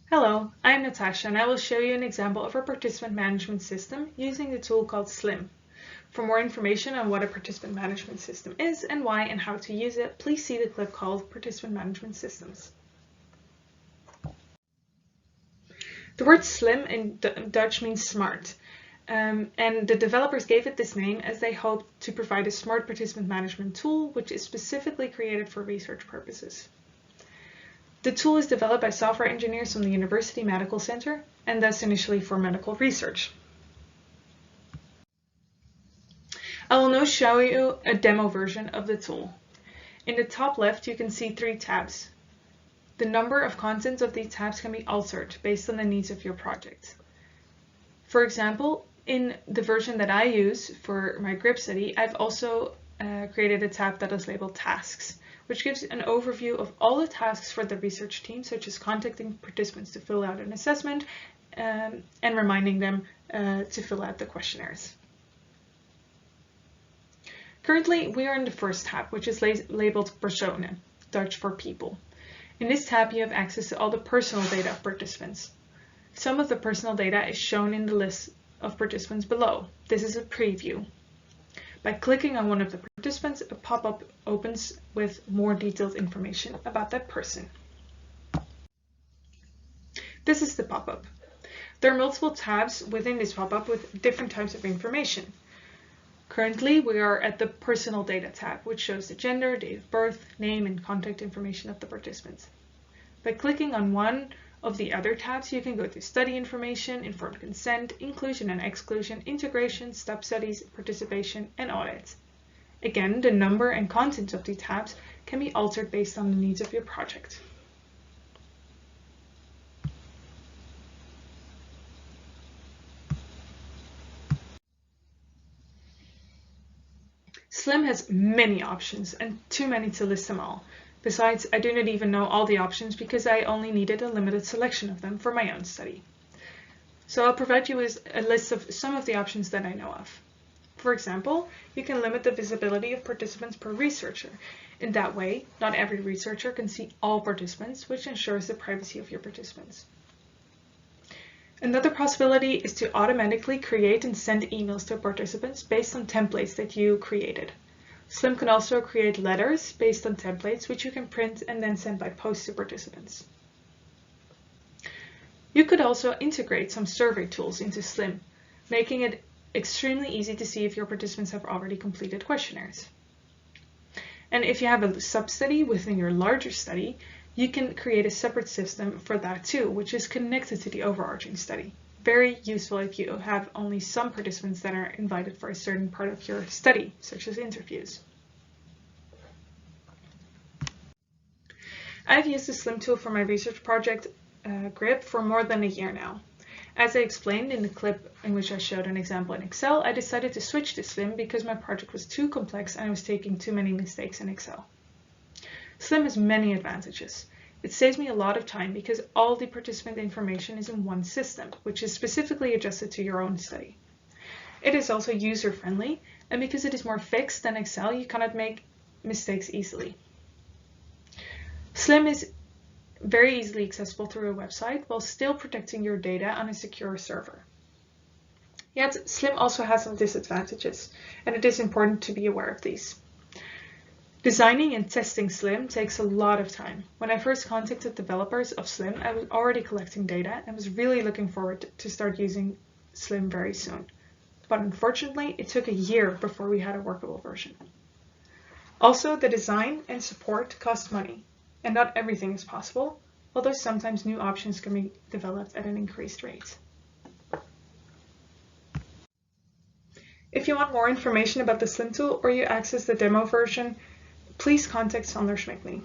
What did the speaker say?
Hello, I'm Natasha and I will show you an example of a participant management system using the tool called SLIM. For more information on what a participant management system is and why and how to use it, please see the clip called Participant Management Systems. The word SLIM in Dutch means smart, and the developers gave it this name as they hoped to provide a smart participant management tool which is specifically created for research purposes. The tool is developed by software engineers from the University Medical Center and thus initially for medical research. I will now show you a demo version of the tool. In the top left you can see 3 tabs. The number of contents of these tabs can be altered based on the needs of your project. For example, in the version that I use for my GRIP study, I've also created a tab that is labeled Tasks, which gives an overview of all the tasks for the research team, such as contacting participants to fill out an assessment and reminding them to fill out the questionnaires. Currently, we are in the first tab, which is labeled Personen, Dutch for people. In this tab, you have access to all the personal data of participants. Some of the personal data is shown in the list of participants below. This is a preview. By clicking on one of the participants, a pop-up opens with more detailed information about that person. This is the pop-up. There are multiple tabs within this pop-up with different types of information. Currently, we are at the Personal Data tab, which shows the gender, date of birth, name, and contact information of the participants. By clicking on one of the other tabs, you can go to Study Information, Informed Consent, Inclusion and Exclusion, Integration, Step Studies, Participation, and Audit. Again, the number and content of these tabs can be altered based on the needs of your project. SLIM has many options and too many to list them all. Besides, I do not even know all the options because I only needed a limited selection of them for my own study. So I'll provide you with a list of some of the options that I know of. For example, you can limit the visibility of participants per researcher. In that way, not every researcher can see all participants, which ensures the privacy of your participants. Another possibility is to automatically create and send emails to participants based on templates that you created. SLIM can also create letters based on templates, which you can print and then send by post to participants. You could also integrate some survey tools into SLIM, making it extremely easy to see if your participants have already completed questionnaires. And if you have a sub-study within your larger study, you can create a separate system for that too, which is connected to the overarching study. Very useful if you have only some participants that are invited for a certain part of your study, such as interviews. I've used the SLIM tool for my research project GRIP for more than a year now. As I explained in the clip in which I showed an example in Excel, I decided to switch to SLIM because my project was too complex and I was taking too many mistakes in Excel. SLIM has many advantages. It saves me a lot of time because all the participant information is in one system, which is specifically adjusted to your own study. It is also user-friendly, and because it is more fixed than Excel, you cannot make mistakes easily. SLIM is very easily accessible through a website while still protecting your data on a secure server. Yet, SLIM also has some disadvantages, and it is important to be aware of these. Designing and testing SLIM takes a lot of time. When I first contacted developers of SLIM, I was already collecting data and was really looking forward to start using SLIM very soon. But unfortunately, it took a year before we had a workable version. Also, the design and support cost money, and not everything is possible, although sometimes new options can be developed at an increased rate. If you want more information about the SLIM tool or you access the demo version, please contact Sander Schmekling.